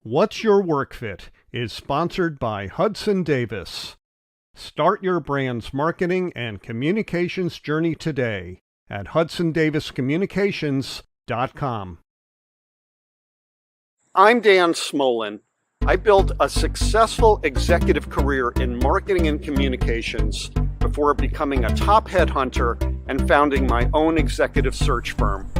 What's Your Work Fit is sponsored by Hudson Davis. Start your brand's marketing and communications journey today at hudsondaviscommunications.com. I'm Dan Smolin. I built a successful executive career in marketing and communications before becoming a top headhunter and founding my own executive search firm.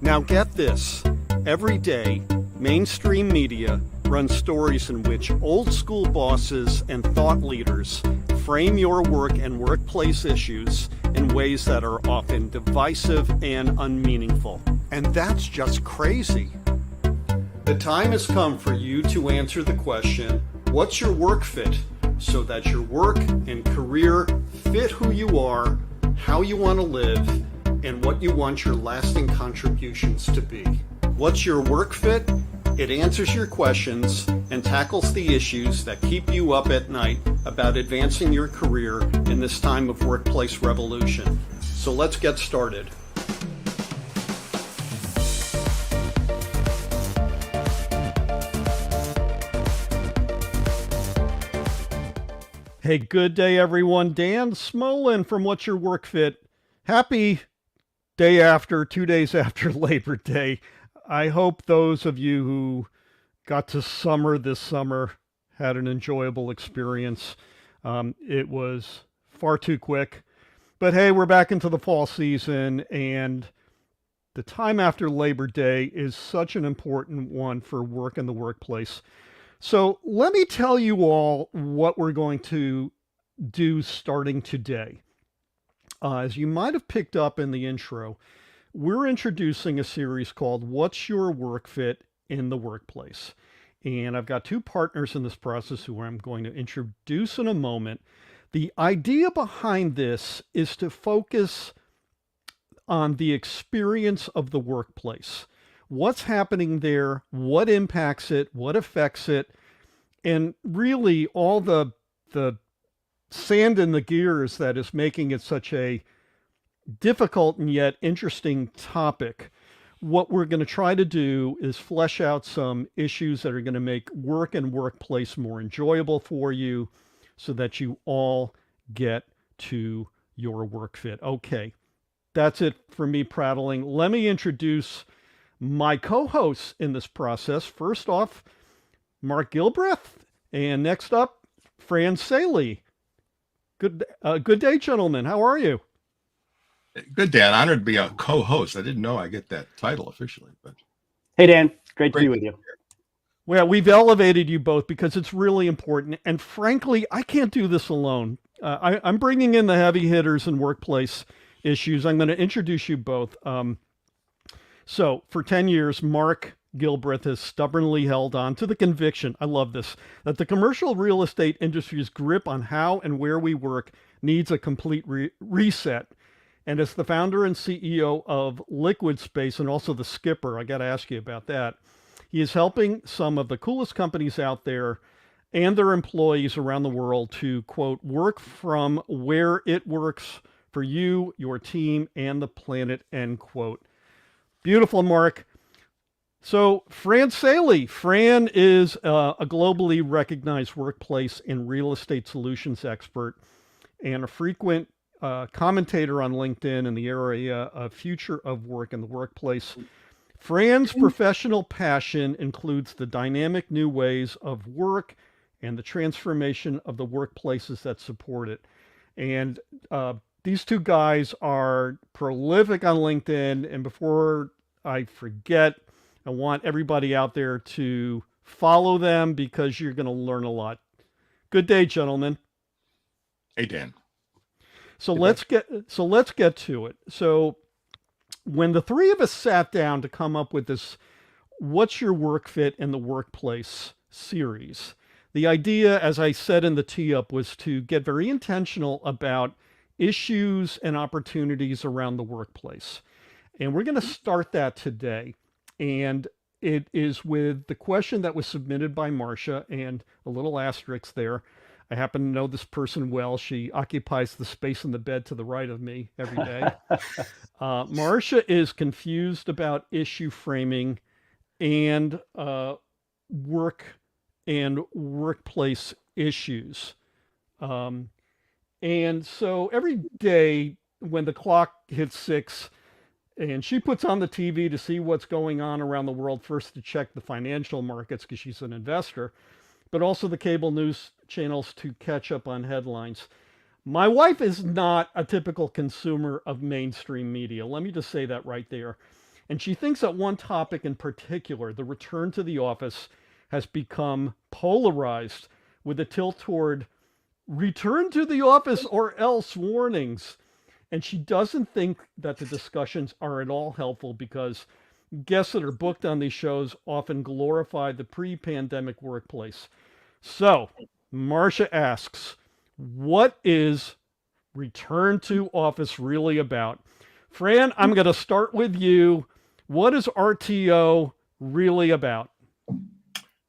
Now get this, every day, mainstream media runs stories in which old school bosses and thought leaders frame your work and workplace issues in ways that are often divisive and unmeaningful. And that's just crazy. The time has come for you to answer the question, what's your work fit? So that your work and career fit who you are, how you want to live, and what you want your lasting contributions to be. What's your work fit? It answers your questions and tackles the issues that keep you up at night about advancing your career in this time of workplace revolution. So let's get started. Hey, good day, everyone. Dan Smolin from What's Your Work Fit. Happy day after, 2 days after Labor Day. I hope those of you who got to summer this summer had an enjoyable experience. It was far too quick. But hey, we're back into the fall season, and the time after Labor Day is such an important one for work in the workplace. So let me tell you all what we're going to do starting today. As you might have picked up in the intro, we're introducing a series called What's Your Work Fit in the Workplace? And I've got two partners in this process who I'm going to introduce in a moment. The idea behind this is to focus on the experience of the workplace. What's happening there, what impacts it, what affects it, and really all the sand in the gears that is making it such a difficult and yet interesting topic. What we're going to try to do is flesh out some issues that are going to make work and workplace more enjoyable for you so that you all get to your work fit. Okay, that's it for me prattling. Let me introduce my co-hosts in this process. First off, Mark Gilbreath, and next up, Fran Saele. Good day, gentlemen. How are you? Good, Dan. Honored to be a co-host. I didn't know I get that title officially, but hey, Dan. Great to be with you. Well, we've elevated you both because it's really important. And frankly, I can't do this alone. I'm bringing in the heavy hitters in workplace issues. I'm going to introduce you both. So for 10 years, Mark Gilbreath has stubbornly held on to the conviction, I love this, that the commercial real estate industry's grip on how and where we work needs a complete reset. And as the founder and CEO of LiquidSpace and also the skipper, I got to ask you about that. He is helping some of the coolest companies out there and their employees around the world to, quote, work from where it works for you, your team, and the planet, end quote. Beautiful, Mark. So Fran Saele. Fran is a globally recognized workplace and real estate solutions expert and a frequent commentator on LinkedIn in the area of future of work in the workplace. Fran's professional passion includes the dynamic new ways of work and the transformation of the workplaces that support it. And these two guys are prolific on LinkedIn. And before I forget, I want everybody out there to follow them because you're going to learn a lot. Good day, gentlemen. hey, Dan. So let's get to it. So when the three of us sat down to come up with this What's Your Work Fit in the Workplace series, the idea, as I said in the tee-up, was to get very intentional about issues and opportunities around the workplace. And we're going to start that today. And it is with the question that was submitted by Marcia and a little asterisk there. I happen to know this person well. She occupies the space in the bed to the right of me every day. Marcia is confused about issue framing and work and workplace issues. Um, and so every day when the clock hits 6 and she puts on the TV to see what's going on around the world, first to check the financial markets because she's an investor, but also the cable news channels to catch up on headlines. My wife is not a typical consumer of mainstream media. Let me just say that right there. And she thinks that one topic in particular, the return to the office, has become polarized with a tilt toward return to the office or else warnings. And she doesn't think that the discussions are at all helpful because guests that are booked on these shows often glorify the pre-pandemic workplace. So, Marcia asks, what is return to office really about? Fran, I'm going to start with you. What is RTO really about?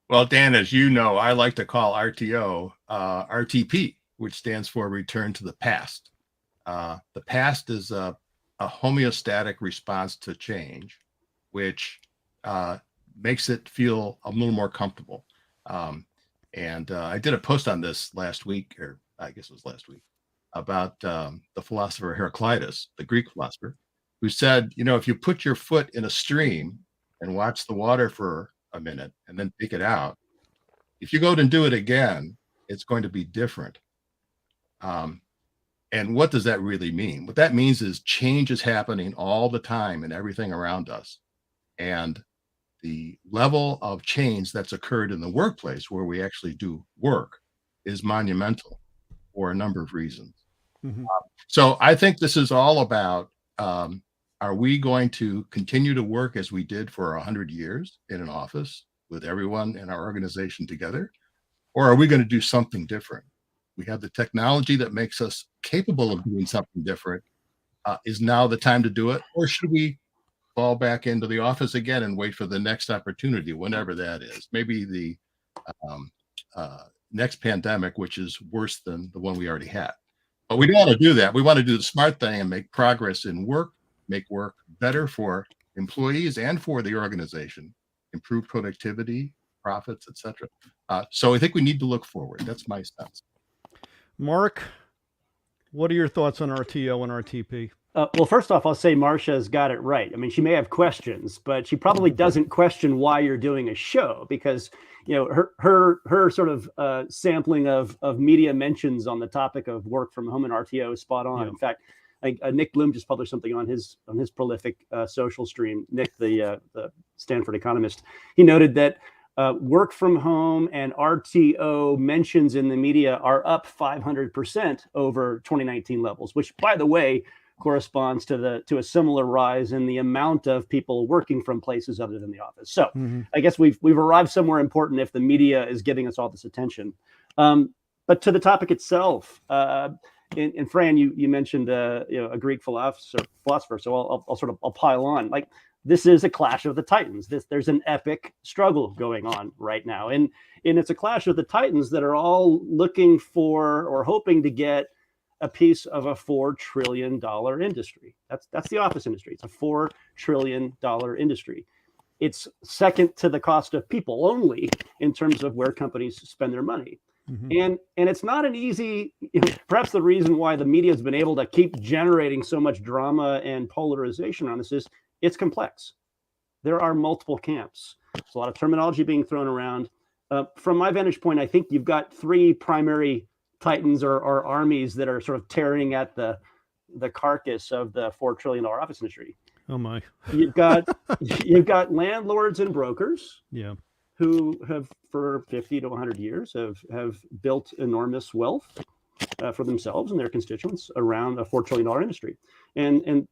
Well, Dan, as you know, I like to call RTO RTP, which stands for Return to the Past. The past is a homeostatic response to change, which makes it feel a little more comfortable. And I did a post on this last week, or I guess it was last week, about the philosopher Heraclitus, the Greek philosopher, who said, if you put your foot in a stream and watch the water for a minute and then pick it out, if you go and do it again, it's going to be different. And what does that really mean? What that means is change is happening all the time in everything around us. And the level of change that's occurred in the workplace where we actually do work is monumental for a number of reasons. Mm-hmm. So I think this is all about, are we going to continue to work as we did for 100 years in an office with everyone in our organization together? Or are we going to do something different? We have the technology that makes us capable of doing something different. Is now the time to do it? Or should we fall back into the office again and wait for the next opportunity, whenever that is? Maybe the next pandemic, which is worse than the one we already had. But we don't want to do that. We want to do the smart thing and make progress in work, make work better for employees and for the organization, improve productivity, profits, etc. So I think we need to look forward. That's my sense. Mark, what are your thoughts on RTO and RTP? Well, first off, I'll say Marcia's got it right. I mean, she may have questions, but she probably doesn't question why you're doing a show, because her sort of sampling of media mentions on the topic of work from home and RTO is spot on. Yeah. In fact, Nick Bloom just published something on his prolific social stream. Nick, the Stanford economist, he noted that work from home and RTO mentions in the media are up 500% over 2019 levels, which, by the way, corresponds to a similar rise in the amount of people working from places other than the office. So I guess we've arrived somewhere important if the media is giving us all this attention. But to the topic itself, and Fran, you mentioned a Greek philosopher. So I'll pile on. Like, this is a clash of the titans. There's an epic struggle going on right now, and it's a clash of the titans that are all looking for or hoping to get a piece of a $4 trillion industry. That's the office industry. It's a $4 trillion industry. It's second to the cost of people only in terms of where companies spend their money. Mm-hmm. And it's not an easy, perhaps the reason why the media has been able to keep generating so much drama and polarization on this is it's complex. There are multiple camps. There's a lot of terminology being thrown around. From my vantage point, I think you've got three primary titans or armies that are sort of tearing at the carcass of the $4 trillion office industry. Oh my! You've got landlords and brokers, who have for 50 to 100 years have built enormous wealth for themselves and their constituents around a $4 trillion industry, and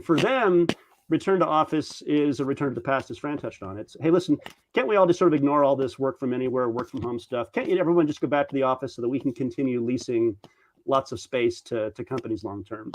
for them, return to office is a return to the past, as Fran touched on. It's, hey, listen, can't we all just sort of ignore all this work from anywhere, work from home stuff? Can't everyone just go back to the office so that we can continue leasing lots of space to companies long term?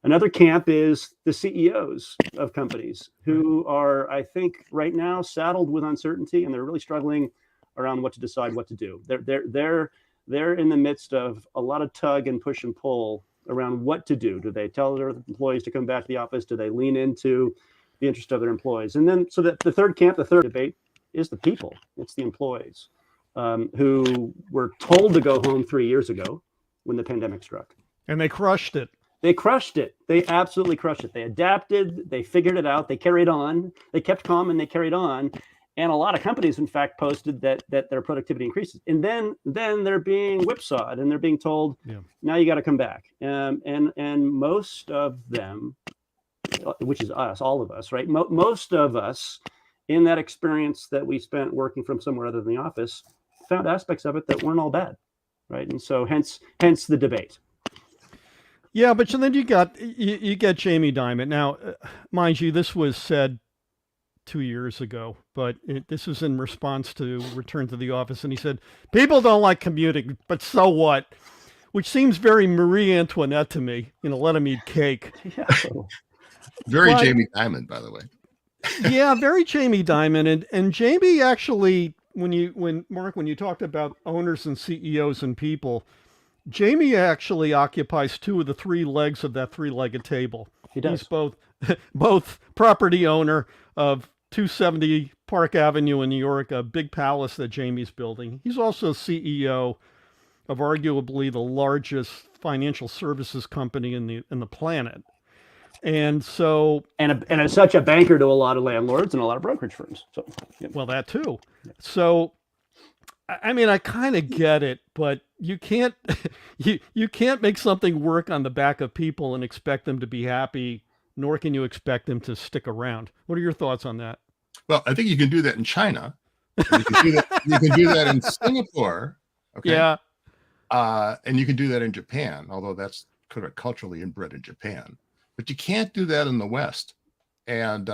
Another camp is the CEOs of companies who are, I think, right now saddled with uncertainty, and they're really struggling around what to decide what to do. They're in the midst of a lot of tug and push and pull around what to do. Do they tell their employees to come back to the office? Do they lean into the interest of their employees? And then, so that the third camp, the third debate, is the people. It's the employees who were told to go home 3 years ago when the pandemic struck. And they crushed it. They crushed it. They absolutely crushed it. They adapted. They figured it out. They carried on. They kept calm and they carried on. And a lot of companies, in fact, posted that their productivity increases. And then they're being whipsawed and they're being told, now you got to come back. And most of them, which is us, all of us, right? Most of us in that experience that we spent working from somewhere other than the office found aspects of it that weren't all bad, right? And so hence the debate. Yeah, but then you get Jamie Dimon. Now, mind you, this was said 2 years ago, but this was in response to Return to the Office, and he said, people don't like commuting, but so what? Which seems very Marie Antoinette to me, let them eat cake. Yeah. Very Jamie Dimon, by the way. Yeah, very Jamie Dimon. And Jamie actually, when you talked about owners and CEOs and people, Jamie actually occupies two of the three legs of that three-legged table. He does. He's both property owner of 270 Park Avenue in New York, a big palace that Jamie's building. He's also CEO of arguably the largest financial services company in the planet. And so, and as such, a banker to a lot of landlords and a lot of brokerage firms. So, well, that too. So, I mean, I kind of get it, but you can't you can't make something work on the back of people and expect them to be happy, nor can you expect them to stick around. What are your thoughts on that? Well, I think you can do that in China. You can do that in Singapore. Okay. Yeah. And you can do that in Japan, although that's kind of culturally inbred in Japan. But you can't do that in the West. And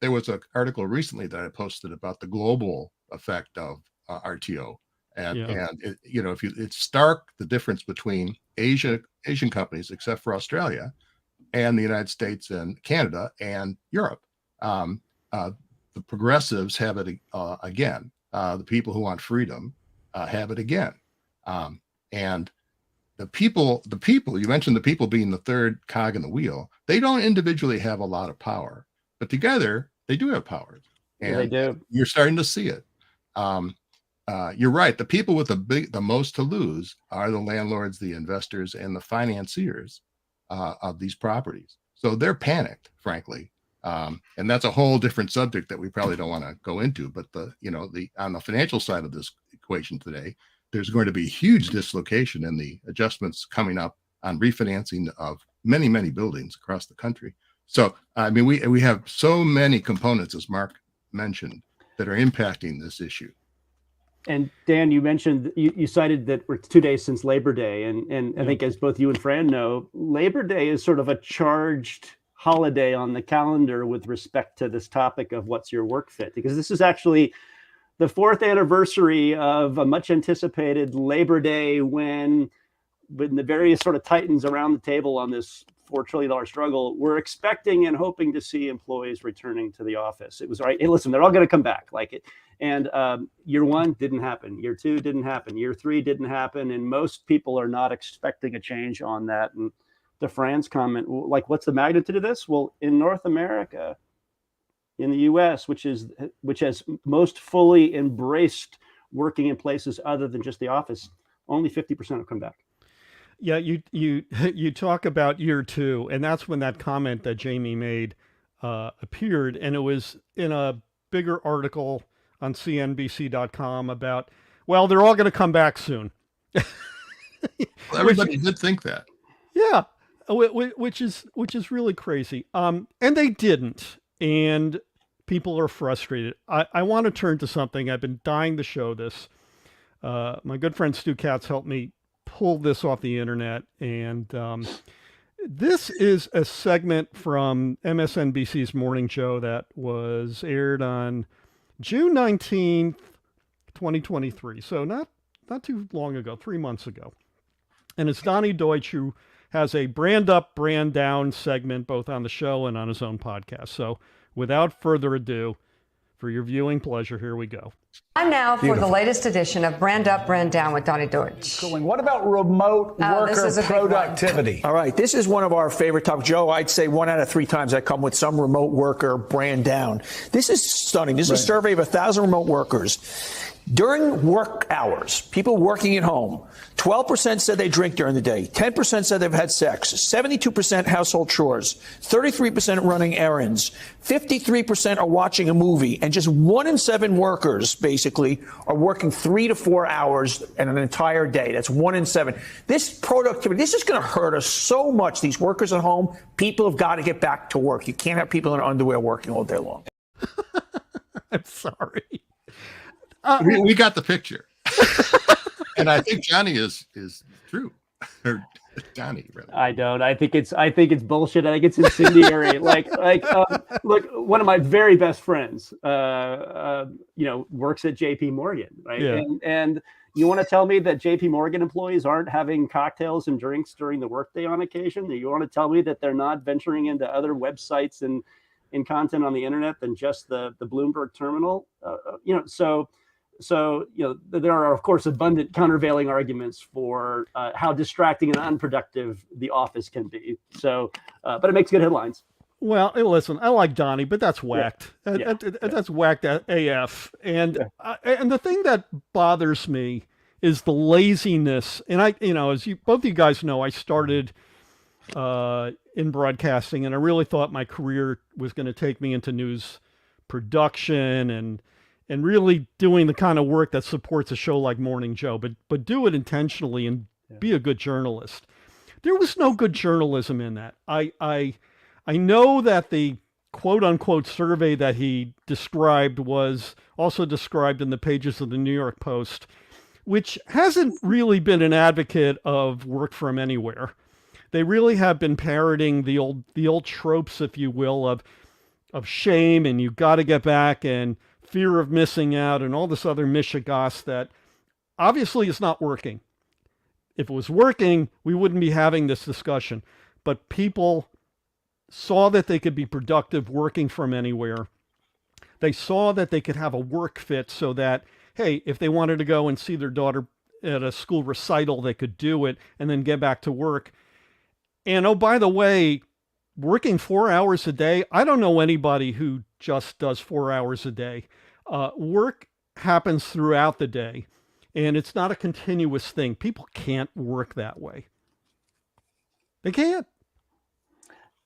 there was an article recently that I posted about the global effect of RTO. And it's stark, the difference between Asian companies, except for Australia, and the United States and Canada and Europe. The progressives have it again. The people who want freedom have it again. And the people, you mentioned the people being the third cog in the wheel. They don't individually have a lot of power, but together they do have power. And they do. You're starting to see it. You're right. The people with the most to lose are the landlords, the investors, and the financiers of these properties. So they're panicked, frankly. And that's a whole different subject that we probably don't want to go into. But on the financial side of this equation today, there's going to be huge dislocation in the adjustments coming up on refinancing of many, many buildings across the country. So, I mean, we have so many components, as Mark mentioned, that are impacting this issue. And Dan, you mentioned, you cited that we're 2 days since Labor Day. And I think, as both you and Fran know, Labor Day is sort of a charged holiday on the calendar with respect to this topic of what's your work fit, because this is actually the fourth anniversary of a much anticipated Labor Day when the various sort of titans around the table on this $4 trillion struggle were expecting and hoping to see employees returning to the office. It was right. Hey, listen, they're all going to come back like it. And year one didn't happen. Year two didn't happen. Year three didn't happen. And most people are not expecting a change on that. And to Fran's comment, like, what's the magnitude of this? Well, in North America, in the U.S., which has most fully embraced working in places other than just the office, only 50% have come back. Yeah, you talk about year two, and that's when that comment that Jamie made appeared, and it was in a bigger article on CNBC.com about, well, they're all going to come back soon. Well, everybody did think that. Yeah, which is really crazy. And they didn't, and people are frustrated. I want to turn to something. I've been dying to show this. My good friend Stu Katz helped me pull this off the internet, and this is a segment from MSNBC's morning show that was aired on June 19th, 2023. So not too long ago, 3 months ago. And it's Donnie Deutsch, who has a brand up, brand down segment both on the show and on his own podcast. So without further ado, for your viewing pleasure, here we go. Time now for the latest edition of Brand Up, Brand Down with Donnie Deutsch. What about remote worker productivity? All right, this is one of our favorite topics. Joe, I'd say 1 out of 3 times I come with some remote worker brand down. This is stunning. This is a survey of 1,000 remote workers. During work hours, people working at home, 12% said they drink during the day, 10% said they've had sex, 72% household chores, 33% running errands, 53% are watching a movie, and just 1 in 7 workers, basically, are working 3 to 4 hours in an entire day. That's 1 in 7. This productivity, this is going to hurt us so much. These workers at home, people have got to get back to work. You can't have people in underwear working all day long. I'm sorry. We got the picture. And I think Johnny is true. Or Johnny, really. I don't. I think it's bullshit. I think it's incendiary. Look, one of my very best friends, works at J.P. Morgan, right? Yeah. And you want to tell me that J.P. Morgan employees aren't having cocktails and drinks during the workday on occasion? You want to tell me that they're not venturing into other websites and content on the internet than just the Bloomberg terminal? So, there are, of course, abundant countervailing arguments for how distracting and unproductive the office can be. So, but it makes good headlines. Well, listen, I like Donnie, but that's whacked. That's whacked AF. And the thing that bothers me is the laziness. And as both of you guys know, I started in broadcasting, and I really thought my career was going to take me into news production and really doing the kind of work that supports a show like Morning Joe, but do it intentionally and be a good journalist. There was no good journalism in that. I know that the quote unquote survey that he described was also described in the pages of the New York Post, which hasn't really been an advocate of work from anywhere. They really have been parroting the old tropes, if you will, of shame and you got to get back and fear of missing out and all this other mishigas that obviously is not working. If it was working, we wouldn't be having this discussion. But people saw that they could be productive working from anywhere. They saw that they could have a work fit so that, hey, if they wanted to go and see their daughter at a school recital, they could do it and then get back to work. And oh, by the way, working 4 hours a day, I don't know anybody who just does 4 hours a day. Work happens throughout the day, and it's not a continuous thing. People can't work that way. They can't.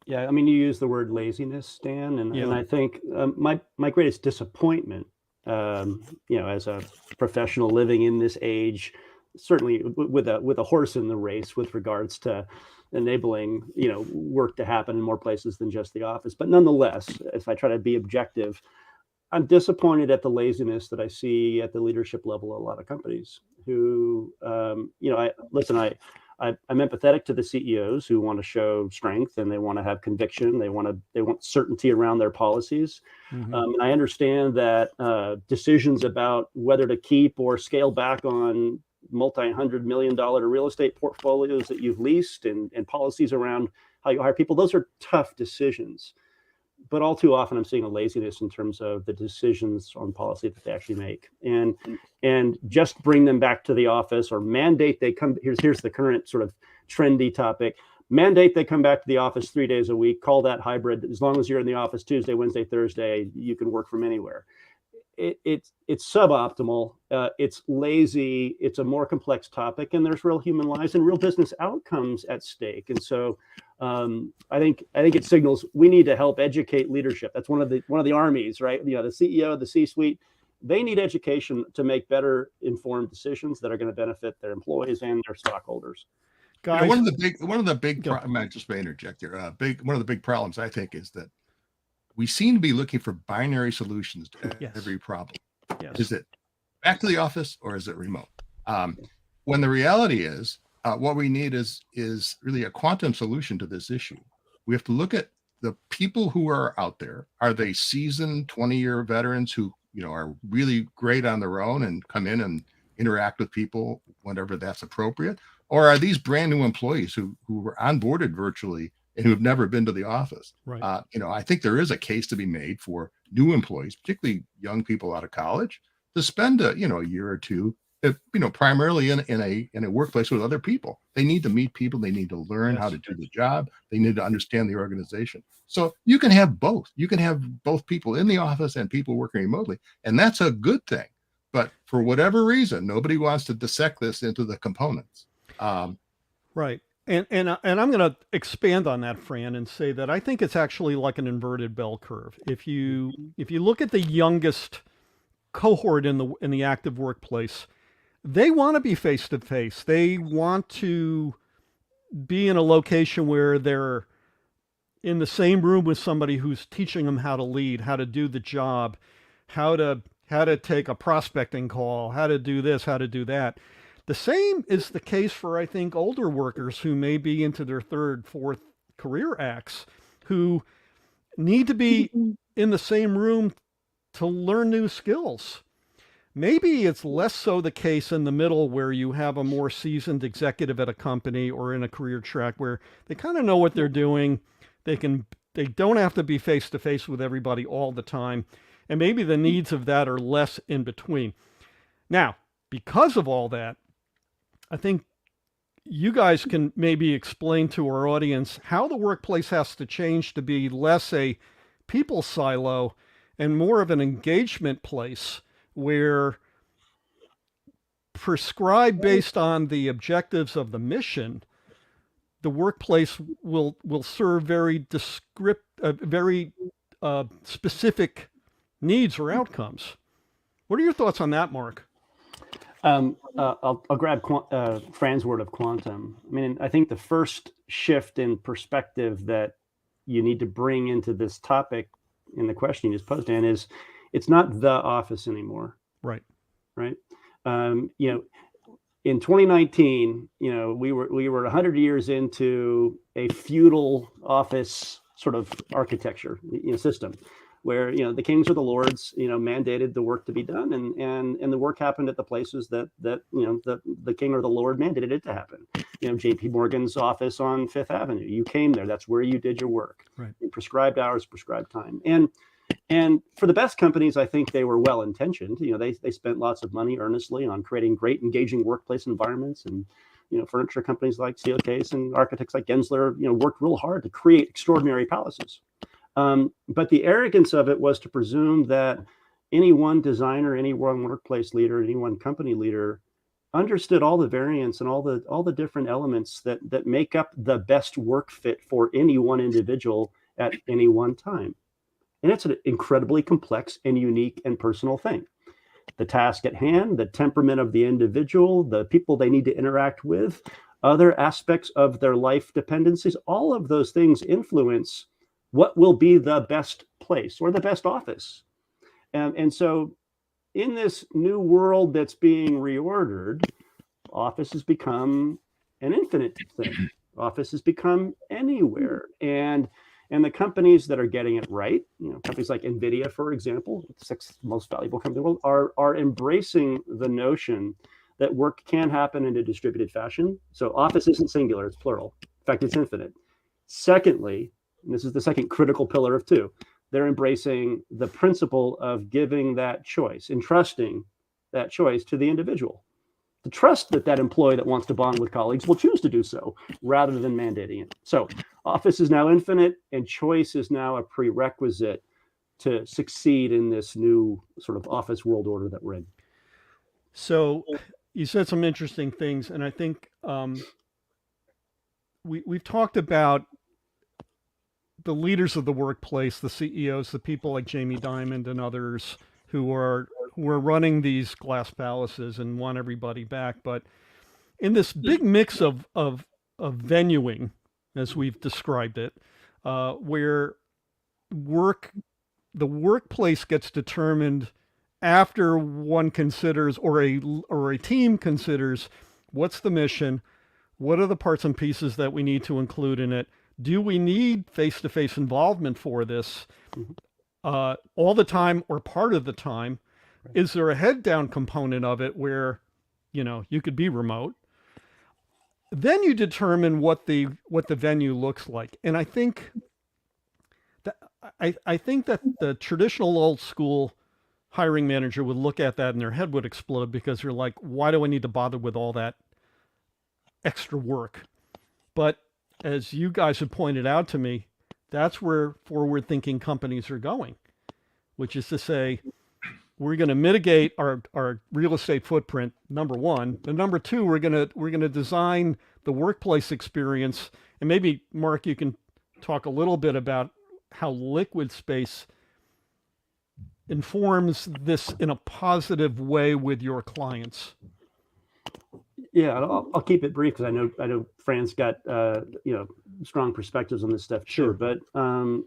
Yeah, I mean, you use the word laziness, Dan, and I think my greatest disappointment, as a professional living in this age, certainly with a horse in the race with regards to enabling work to happen in more places than just the office. But nonetheless, if I try to be objective, I'm disappointed at the laziness that I see at the leadership level of a lot of companies who, I'm empathetic to the CEOs who want to show strength and they want to have conviction. They want certainty around their policies. Mm-hmm. And I understand that decisions about whether to keep or scale back on multi-$100-million real estate portfolios that you've leased and policies around how you hire people, those are tough decisions. But all too often I'm seeing a laziness in terms of the decisions on policy that they actually make. And just bring them back to the office or mandate they come, here's the current sort of trendy topic, mandate they come back to the office 3 days a week, call that hybrid. As long as you're in the office Tuesday, Wednesday, Thursday, you can work from anywhere. It's suboptimal. It's lazy. It's a more complex topic, and there's real human lives and real business outcomes at stake. And so, I think it signals we need to help educate leadership. That's one of the armies, right? The CEO, the C-suite, they need education to make better informed decisions that are going to benefit their employees and their stockholders. Guys, one of the big. I might just interject here. One of the big problems I think is that we seem to be looking for binary solutions to every problem. Yes. Is it back to the office or is it remote? When the reality is, what we need is really a quantum solution to this issue. We have to look at the people who are out there. Are they seasoned 20-year veterans who are really great on their own and come in and interact with people whenever that's appropriate? Or are these brand new employees who were onboarded virtually and who have never been to the office? Right. I think there is a case to be made for new employees, particularly young people out of college, to spend a year or two, primarily in a workplace with other people. They need to meet people. They need to learn how to do the job. They need to understand the organization. So you can have both. You can have both people in the office and people working remotely, and that's a good thing. But for whatever reason, nobody wants to dissect this into the components. Right. And I'm going to expand on that, Fran, and say that I think it's actually like an inverted bell curve. If you look at the youngest cohort in the active workplace, they want to be face to face. They want to be in a location where they're in the same room with somebody who's teaching them how to lead, how to do the job, how to take a prospecting call, how to do this, how to do that. The same is the case for, I think, older workers who may be into their third, fourth career acts, who need to be in the same room to learn new skills. Maybe it's less so the case in the middle, where you have a more seasoned executive at a company or in a career track where they kind of know what they're doing. They don't have to be face to face with everybody all the time. And maybe the needs of that are less in between. Now, because of all that, I think you guys can maybe explain to our audience how the workplace has to change to be less a people silo and more of an engagement place, where prescribed based on the objectives of the mission, the workplace will serve very specific needs or outcomes. What are your thoughts on that, Mark? I'll grab Fran's word of quantum. I mean, I think the first shift in perspective that you need to bring into this topic in the question you just posed, Dan, is it's not the office anymore. Right. Right. In 2019, we were 100 years into a feudal office sort of architecture, system, where the kings or the lords mandated the work to be done, and the work happened at the places that the king or the lord mandated it to happen. JP Morgan's office on Fifth Avenue, you came there, that's where you did your work. Right. In prescribed hours, prescribed time. And for the best companies, I think they were well intentioned. They spent lots of money earnestly on creating great, engaging workplace environments, and furniture companies like Steelcase and architects like Gensler worked real hard to create extraordinary palaces. But the arrogance of it was to presume that any one designer, any one workplace leader, any one company leader understood all the variants and all the different elements that make up the best work fit for any one individual at any one time. And it's an incredibly complex and unique and personal thing. The task at hand, the temperament of the individual, the people they need to interact with, other aspects of their life dependencies, all of those things influence what will be the best place or the best office. And so in this new world that's being reordered, office has become an infinite thing. Office has become anywhere. And the companies that are getting it right, companies like NVIDIA, for example, the sixth most valuable company in the world, are embracing the notion that work can happen in a distributed fashion. So office isn't singular, it's plural. In fact, it's infinite. Secondly, and this is the second critical pillar of two, they're embracing the principle of giving that choice, entrusting that choice to the individual. To trust that employee that wants to bond with colleagues will choose to do so rather than mandating it. So office is now infinite, and choice is now a prerequisite to succeed in this new sort of office world order that we're in. So you said some interesting things, and I think we've talked about the leaders of the workplace, the CEOs, the people like Jamie Dimon and others who are running these glass palaces and want everybody back. But in this big mix of venuing, as we've described it, where the workplace gets determined after one considers, or a team considers, what's the mission, what are the parts and pieces that we need to include in it, do we need face-to-face involvement for this all the time or part of the time? Right. Is there a head down component of it where you could be remote? Then you determine what the venue looks like. And I think that the traditional old school hiring manager would look at that and their head would explode because they're like, why do I need to bother with all that extra work? But as you guys have pointed out to me, that's where forward-thinking companies are going, which is to say, we're going to mitigate our real estate footprint, number one. And number two, we're going to design the workplace experience. And maybe, Mark, you can talk a little bit about how LiquidSpace informs this in a positive way with your clients. Yeah, I'll keep it brief because I know Fran's got strong perspectives on this stuff. Sure, but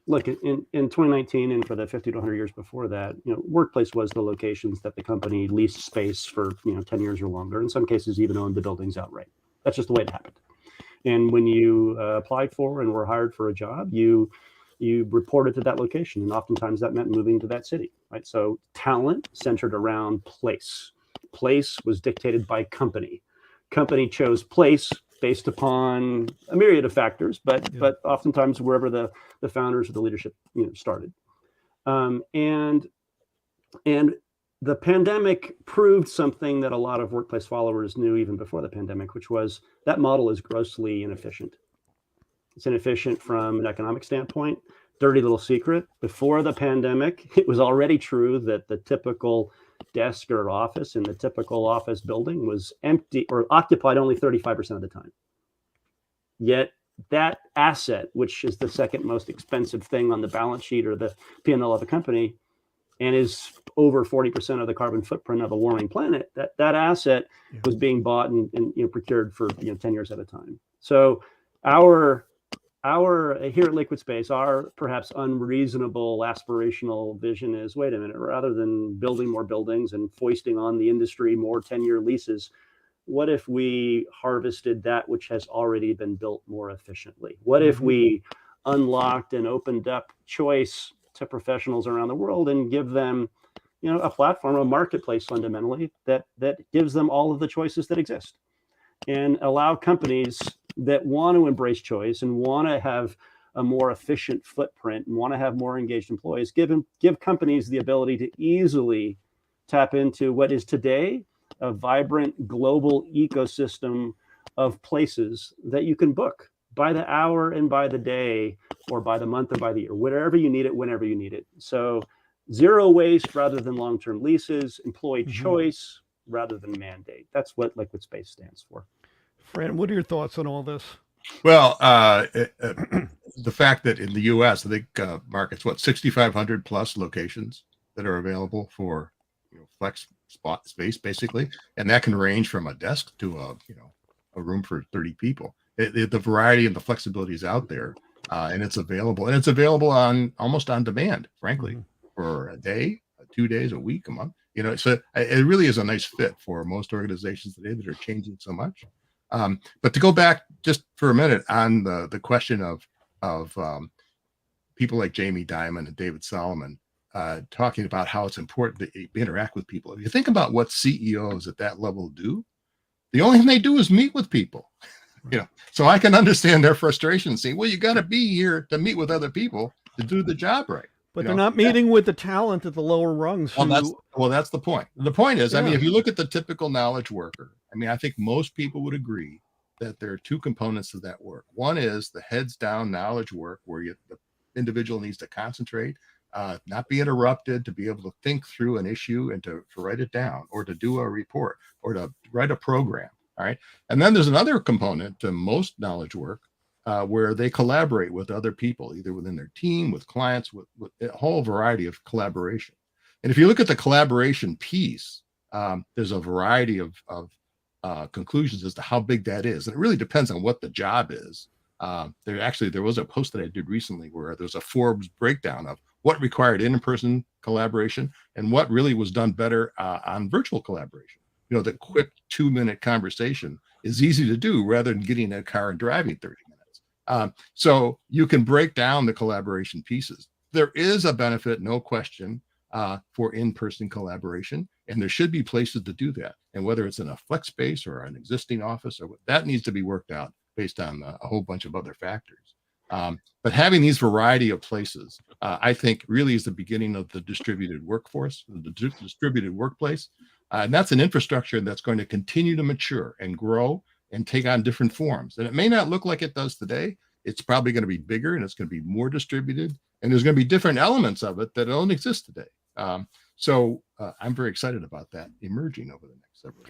look, in 2019 and for the 50 to 100 years before that, workplace was the locations that the company leased space for 10 years or longer. In some cases, even owned the buildings outright. That's just the way it happened. And when you applied for and were hired for a job, you reported to that location, and oftentimes that meant moving to that city. Right. So talent centered around place. Place was dictated by company. Company chose place based upon a myriad of factors, but oftentimes wherever the founders or the leadership started, and the pandemic proved something that a lot of workplace followers knew even before the pandemic, which was that model is grossly inefficient. It's inefficient from an economic standpoint. Dirty little secret: before the pandemic, it was already true that the typical desk or office in the typical office building was empty or occupied only 35% of the time. Yet that asset, which is the second most expensive thing on the balance sheet or the P&L of a company, and is over 40% of the carbon footprint of a warming planet, that asset was being bought and procured for 10 years at a time. So our here at LiquidSpace, our perhaps unreasonable aspirational vision is, wait a minute, rather than building more buildings and foisting on the industry more 10-year leases, what if we harvested that which has already been built more efficiently? What if we unlocked and opened up choice to professionals around the world and give them, a platform, a marketplace fundamentally that gives them all of the choices that exist, and allow companies that want to embrace choice and want to have a more efficient footprint and want to have more engaged employees, give companies the ability to easily tap into what is today a vibrant global ecosystem of places that you can book by the hour and by the day or by the month or by the year, wherever you need it, whenever you need it. So zero waste rather than long-term leases, employee choice rather than mandate. That's what LiquidSpace stands for. Fran, what are your thoughts on all this? Well, the fact that in the U.S., I think markets 6,500 plus locations that are available for flex spot space, basically, and that can range from a desk to a room for 30 people. The variety and the flexibility is out there, and it's available, on almost on demand, frankly, for a day, 2 days, a week, a month. So it really is a nice fit for most organizations today that are changing so much. But to go back just for a minute on the question of people like Jamie Dimon and David Solomon talking about how it's important to interact with people. If you think about what CEOs at that level do, the only thing they do is meet with people. So I can understand their frustration, saying, well, you got to be here to meet with other people to do the job right. But they're not meeting with the talent at the lower rungs. That's the point. The point is, I mean, if you look at the typical knowledge worker, I think most people would agree that there are two components to that work. One is the heads down knowledge work, where the individual needs to concentrate, not be interrupted, to be able to think through an issue and to write it down, or to do a report, or to write a program. All right. And then there's another component to most knowledge work, where they collaborate with other people, either within their team, with clients, with a whole variety of collaboration. And if you look at the collaboration piece, there's a variety of conclusions as to how big that is. And it really depends on what the job is. There was a post that I did recently where there's a Forbes breakdown of what required in-person collaboration and what really was done better on virtual collaboration. The quick 2-minute conversation is easy to do rather than getting in a car and driving 30 minutes. So you can break down the collaboration pieces. There is a benefit, no question, for in-person collaboration, and there should be places to do that. And whether it's in a flex space or an existing office, or that needs to be worked out based on a whole bunch of other factors. But having these variety of places, I think really is the beginning of the distributed workforce, the distributed workplace. And that's an infrastructure that's going to continue to mature and grow and take on different forms. And it may not look like it does today. It's probably going to be bigger and it's going to be more distributed. And there's going to be different elements of it that don't exist today. So I'm very excited about that emerging over the next several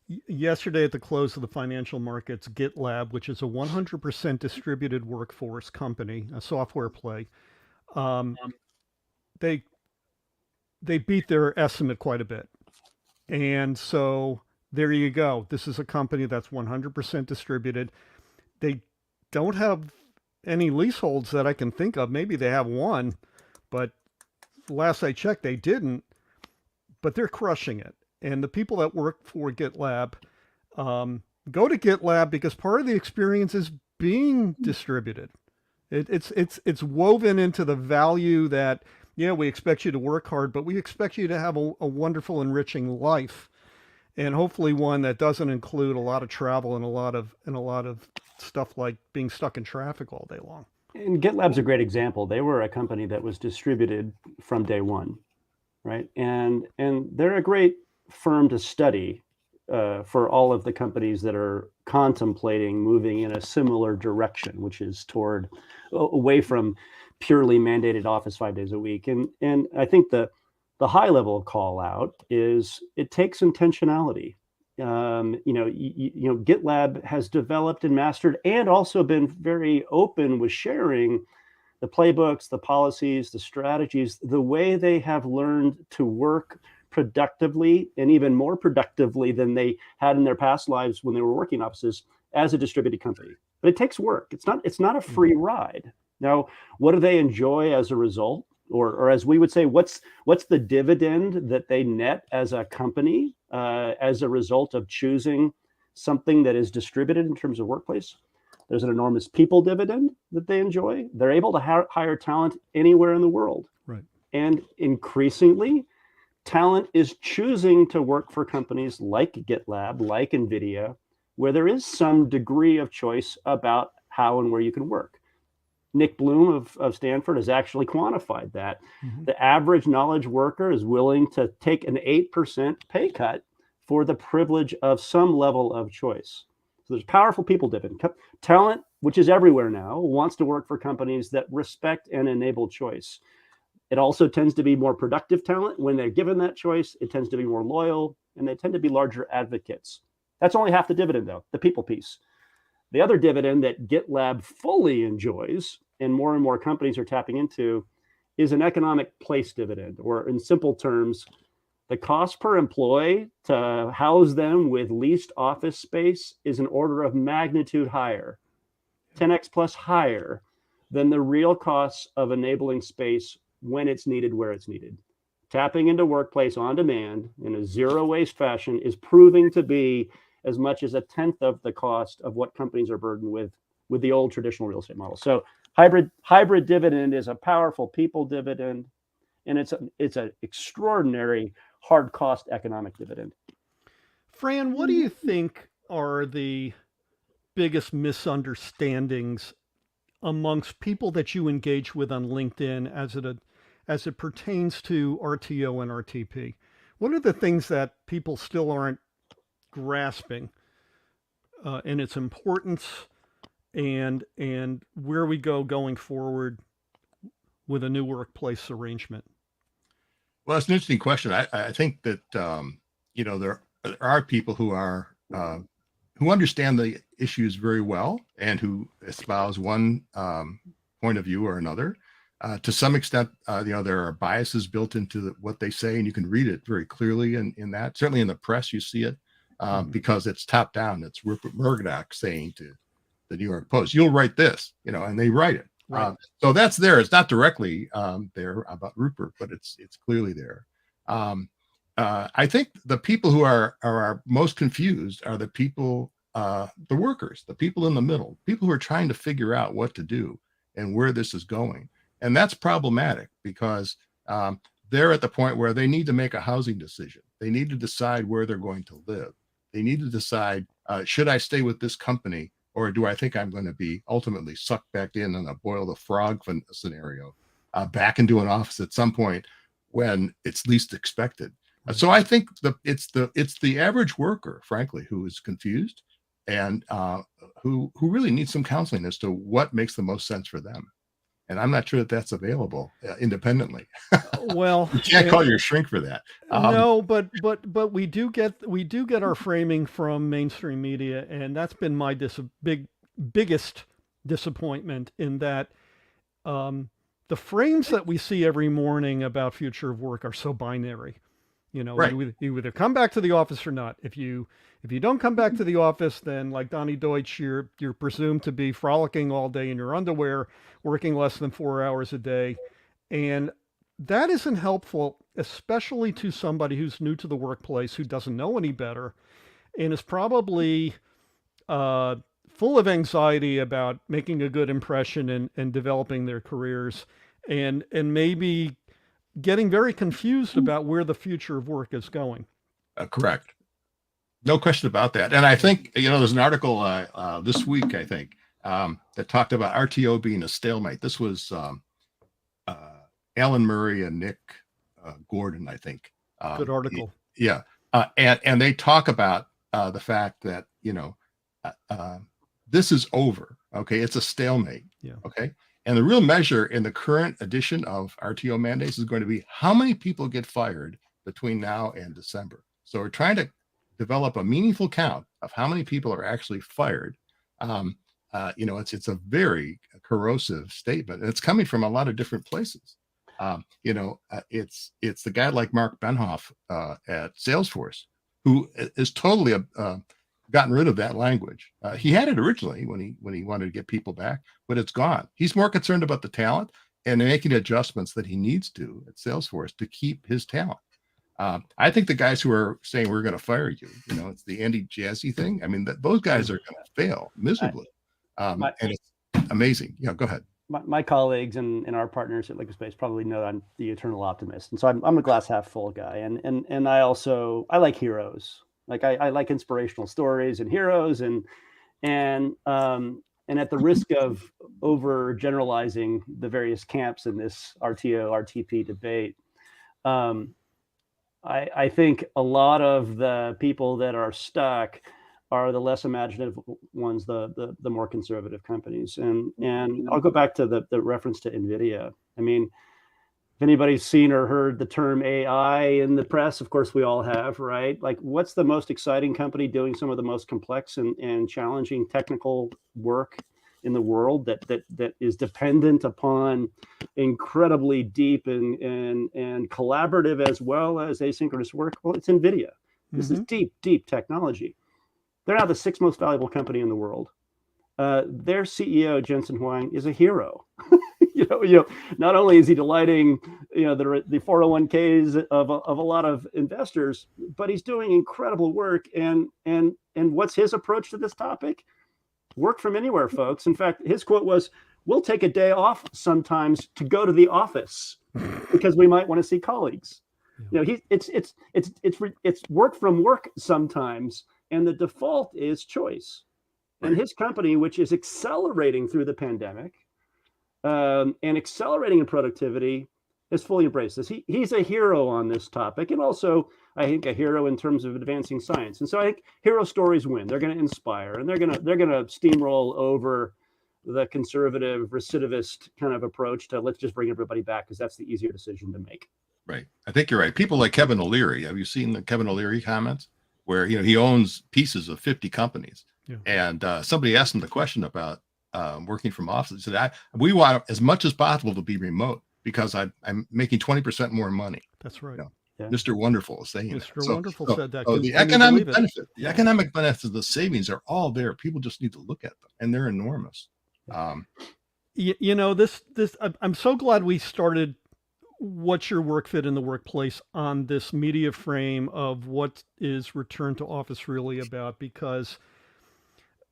years. Yesterday at the close of the financial markets, GitLab, which is a 100% distributed workforce company, a software play, they beat their estimate quite a bit. And so there you go. This is a company that's 100% distributed. They don't have any leaseholds that I can think of. Maybe they have one, but last I checked, they didn't. But they're crushing it. And the people that work for GitLab go to GitLab because part of the experience is being distributed. It's woven into the value that, yeah, we expect you to work hard, but we expect you to have a wonderful, enriching life, and hopefully one that doesn't include a lot of travel and a lot of stuff like being stuck in traffic all day long. And GitLab's a great example. They were a company that was distributed from day one, right? And they're a great firm to study for all of the companies that are contemplating moving in a similar direction, which is toward away from purely mandated office 5 days a week. And I think the high level call out is it takes intentionality. GitLab has developed and mastered and also been very open with sharing the playbooks, the policies, the strategies, the way they have learned to work productively and even more productively than they had in their past lives when they were working offices as a distributed company. But it takes work. It's not a free ride. Now, what do they enjoy as a result? Or as we would say, what's the dividend that they net as a company as a result of choosing something that is distributed in terms of workplace? There's an enormous people dividend that they enjoy. They're able to hire talent anywhere in the world. Right. And increasingly, talent is choosing to work for companies like GitLab, like NVIDIA, where there is some degree of choice about how and where you can work. Nick Bloom of Stanford has actually quantified that. Mm-hmm. The average knowledge worker is willing to take an 8% pay cut for the privilege of some level of choice. So there's powerful people dividend. Talent, which is everywhere now, wants to work for companies that respect and enable choice. It also tends to be more productive talent. When they're given that choice, it tends to be more loyal, and they tend to be larger advocates. That's only half the dividend, though, the people piece. The other dividend that GitLab fully enjoys, and more companies are tapping into, is an economic place dividend, or in simple terms, the cost per employee to house them with leased office space is an order of magnitude higher, 10x plus higher than the real costs of enabling space when it's needed, where it's needed. Tapping into workplace on demand in a zero waste fashion is proving to be as much as 1/10 of the cost of what companies are burdened with the old traditional real estate model. So hybrid dividend is a powerful people dividend, and it's an extraordinary hard cost economic dividend. Fran, what do you think are the biggest misunderstandings amongst people that you engage with on LinkedIn as it pertains to RTO and RTP? What are the things that people still aren't grasping in its importance and where we go going forward with a new workplace arrangement? Well, it's an interesting question. I think that there are people who are who understand the issues very well and who espouse one point of view or another. To some extent, there are biases built into what they say, and you can read it very clearly in that. Certainly in the press, you see it because it's top down. It's Rupert Murdoch saying to the New York Post, "You'll write this," and they write it. Right. So that's there. It's not directly there about Rupert, but it's clearly there. I think the people who are most confused are the people, the workers, the people in the middle, people who are trying to figure out what to do and where this is going. And that's problematic because they're at the point where they need to make a housing decision. They need to decide where they're going to live. They need to decide, should I stay with this company or do I think I'm going to be ultimately sucked back in a boil the frog scenario, back into an office at some point when it's least expected? So I think it's the average worker, frankly, who is confused and who really needs some counseling as to what makes the most sense for them. And I'm not sure that that's available independently. Well, you can't call your shrink for that. No, but we do get our framing from mainstream media, and that's been my biggest disappointment in that the frames that we see every morning about future of work are so binary. You know, right. you either come back to the office or not. If you don't come back to the office, then like Donnie Deutsch, you're presumed to be frolicking all day in your underwear, working less than 4 hours a day. And that isn't helpful, especially to somebody who's new to the workplace, who doesn't know any better, and is probably full of anxiety about making a good impression and developing their careers, and maybe getting very confused about where the future of work is going. Correct. No question about that. And I think, there's an article this week, I think, that talked about RTO being a stalemate. This was Alan Murray and Nick Gordon, I think. Good article. Yeah. And they talk about the fact that, this is over. Okay. It's a stalemate. Yeah. Okay. And the real measure in the current edition of RTO mandates is going to be how many people get fired between now and December. So we're trying to develop a meaningful count of how many people are actually fired. It's a very corrosive statement, and it's coming from a lot of different places. It's the guy like Mark Benhoff at Salesforce who is totally gotten rid of that language. He had it originally when he wanted to get people back, but it's gone. He's more concerned about the talent and making adjustments that he needs to at Salesforce to keep his talent. I think the guys who are saying we're going to fire you, it's the Andy Jassy thing. I mean, those guys are going to fail miserably. And it's amazing. Yeah, go ahead. My colleagues and our partners at LiquidSpace probably know I'm the eternal optimist, and so I'm a glass half full guy. And I like heroes. Like I like inspirational stories and heroes, and at the risk of over generalizing the various camps in this RTO RTP debate, I think a lot of the people that are stuck are the less imaginative ones, the more conservative companies. And I'll go back to the reference to NVIDIA. I mean, if anybody's seen or heard the term AI in the press, of course we all have, right? Like, what's the most exciting company doing some of the most complex and challenging technical work in the world that is dependent upon incredibly deep and collaborative as well as asynchronous work? Well, it's NVIDIA. This is deep technology. They're now the 6th most valuable company in the world. Their CEO, Jensen Huang, is a hero. Not only is he delighting, the 401ks of a lot of investors, but he's doing incredible work. And what's his approach to this topic? Work from anywhere, folks. In fact, his quote was, "We'll take a day off sometimes to go to the office because we might want to see colleagues." It's work from work sometimes, and the default is choice. And his company, which is accelerating through the pandemic, and accelerating in productivity, has fully embraced this. He's a hero on this topic, and also I think a hero in terms of advancing science. And so I think hero stories win. They're going to inspire, and they're going to steamroll over the conservative recidivist kind of approach to let's just bring everybody back because that's the easier decision to make. Right. I think you're right. People like Kevin O'Leary. Have you seen the Kevin O'Leary comments where he owns pieces of 50 companies? Yeah. And somebody asked him the question about working from office. He said, we want as much as possible to be remote because I'm making 20% more money. That's right. Yeah. Mr. Wonderful is saying Mr. Wonderful said that. The economic benefits of the savings are all there. People just need to look at them, and they're enormous. This I'm so glad we started What's Your Work Fit in the Workplace on this media frame of what is return to office really about, because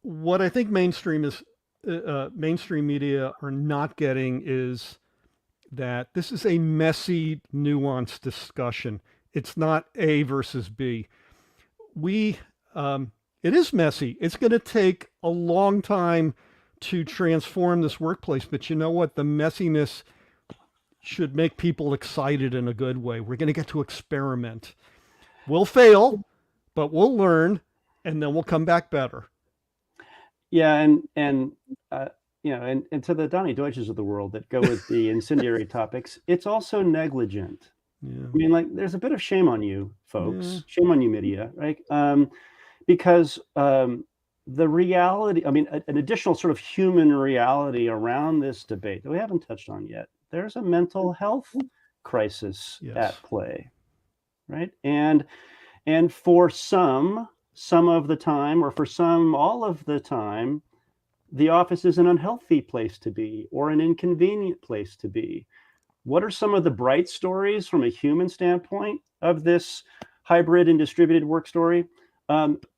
what I think mainstream media are not getting is that this is a messy, nuanced discussion. It's not A versus B. It is messy. It's going to take a long time to transform this workplace. But you know what? The messiness should make people excited in a good way. We're going to get to experiment. We'll fail, but we'll learn, and then we'll come back better. Yeah, and to the Donnie Deutsches of the world that go with the incendiary topics, it's also negligent. Yeah. I mean, like, there's a bit of shame on you, folks. Shame on you, media, right? Because the reality, I mean, an additional sort of human reality around this debate that we haven't touched on yet. There's a mental health crisis at play, right? And for some of the time, or for some all of the time, the office is an unhealthy place to be or an inconvenient place to be. What are some of the bright stories from a human standpoint of this hybrid and distributed work story?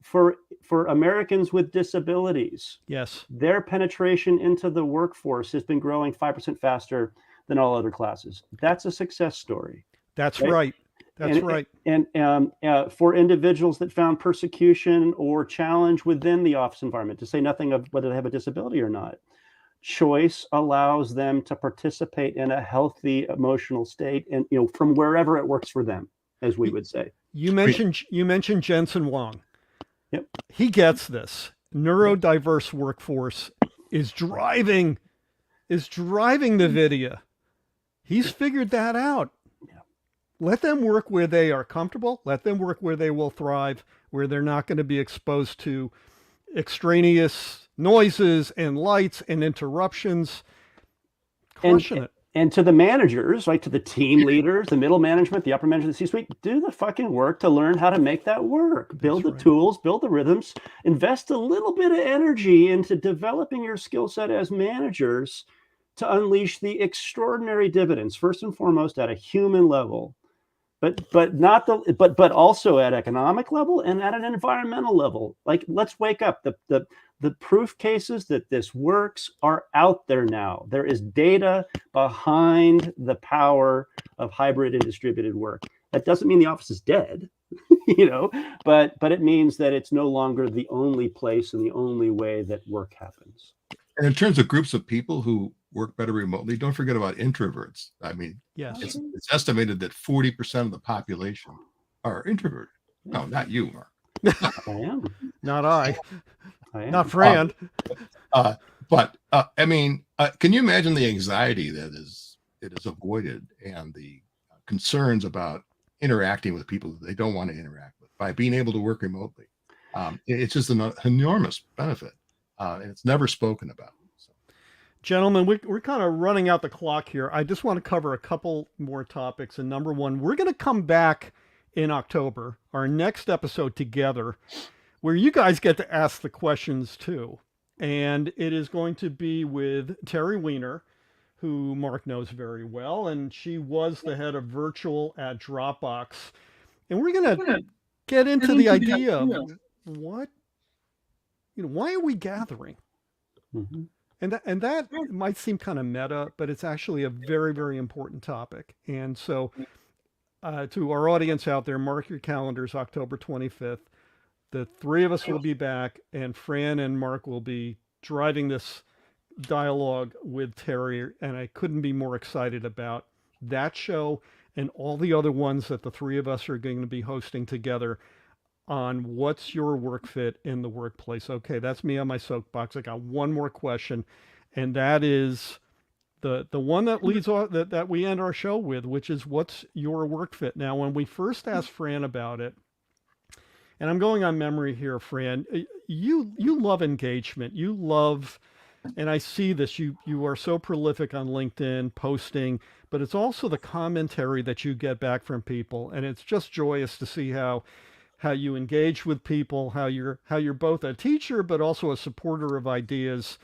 For Americans with disabilities, their penetration into the workforce has been growing 5% faster than all other classes. That's a success story. That's right. That's right. And for individuals that found persecution or challenge within the office environment, to say nothing of whether they have a disability or not, choice allows them to participate in a healthy emotional state, and from wherever it works for them, as we would say. You mentioned Jensen Huang. Yep. He gets this. Neurodiverse workforce is driving the video. He's figured that out. Let them work where they are comfortable. Let them work where they will thrive, where they're not going to be exposed to extraneous noises and lights and interruptions. Crushing it. And to the managers, right, to the team leaders, the middle management, the upper management, the C-suite, do the fucking work to learn how to make that work. Build the tools, build the rhythms, invest a little bit of energy into developing your skill set as managers to unleash the extraordinary dividends, first and foremost at a human level, but also at economic level and at an environmental level. Like, let's wake up. The proof cases that this works are out there now. There is data behind the power of hybrid and distributed work. That doesn't mean the office is dead, but it means that it's no longer the only place and the only way that work happens. And in terms of groups of people who work better remotely, don't forget about introverts. I mean, it's estimated that 40% of the population are introverted. No, not you, Mark. I am. Not I. Not Fran. But I mean, can you imagine the anxiety that is avoided and the concerns about interacting with people that they don't want to interact with by being able to work remotely? It's just an enormous benefit, and it's never spoken about. So. Gentlemen, we're kind of running out the clock here. I just want to cover a couple more topics. And number one, we're going to come back in October, our next episode together, where you guys get to ask the questions too. And it is going to be with Terry Weiner, who Mark knows very well. And she was the head of virtual at Dropbox. And we're going to get into the idea of why are we gathering? Mm-hmm. And that might seem kind of meta, but it's actually a very, very important topic. And so to our audience out there, mark your calendars, October 25th. The three of us will be back, and Fran and Mark will be driving this dialogue with Terry. And I couldn't be more excited about that show and all the other ones that the three of us are going to be hosting together on what's your work fit in the workplace. Okay, that's me on my soapbox. I got one more question, and that is the one that leads off that we end our show with, which is what's your work fit. Now, when we first asked Fran about it, and I'm going on memory here, Fran, you love engagement. You love, and I see this, you are so prolific on LinkedIn posting, but it's also the commentary that you get back from people. And it's just joyous to see how you engage with people, how you're both a teacher, but also a supporter of ideas.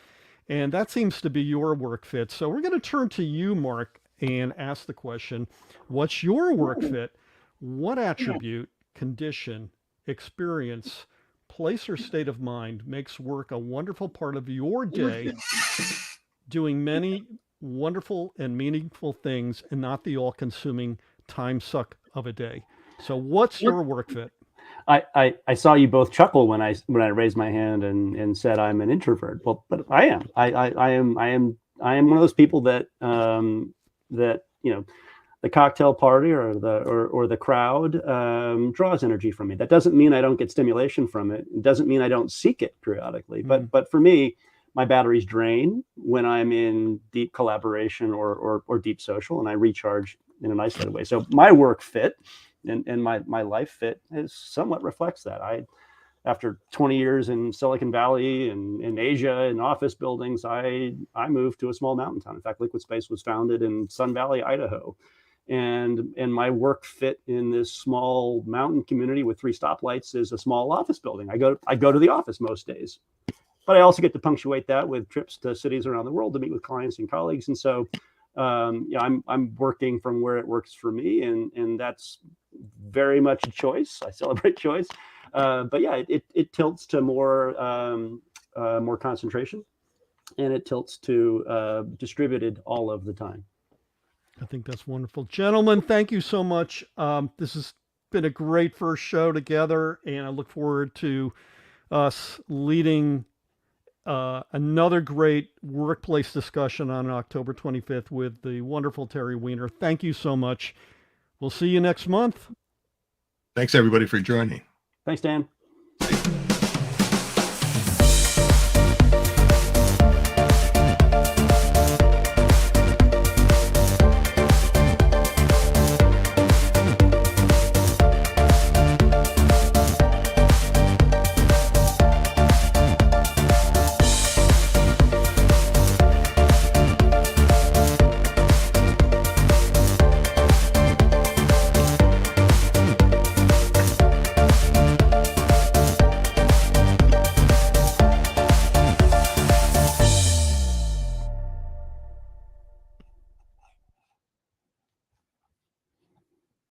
And that seems to be your work fit. So we're going to turn to you, Mark, and ask the question, what's your work fit? What attribute, condition, experience, place, or state of mind makes work a wonderful part of your day, doing many wonderful and meaningful things and not the all-consuming time suck of a day? So what's your work fit? I saw you both chuckle when I raised my hand and said I'm an introvert. Well, but I am. I am one of those people that that the cocktail party or the crowd draws energy from me. That doesn't mean I don't get stimulation from it. It doesn't mean I don't seek it periodically. But for me, my batteries drain when I'm in deep collaboration or deep social, and I recharge in an isolated way. So my work fit and my life fit is somewhat reflects that. After 20 years in Silicon Valley and in Asia in office buildings, I moved to a small mountain town. In fact, LiquidSpace was founded in Sun Valley, Idaho. And my work fit in this small mountain community with 3 stoplights is a small office building. I go to the office most days, but I also get to punctuate that with trips to cities around the world to meet with clients and colleagues. And so, I'm working from where it works for me, and that's very much a choice. I celebrate choice, but yeah, it tilts to more concentration, and it tilts to distributed all of the time. I think that's wonderful. Gentlemen, thank you so much. This has been a great first show together, and I look forward to us leading another great workplace discussion on October 25th with the wonderful Terry Weiner. Thank you so much. We'll see you next month. Thanks, everybody, for joining. Thanks, Dan.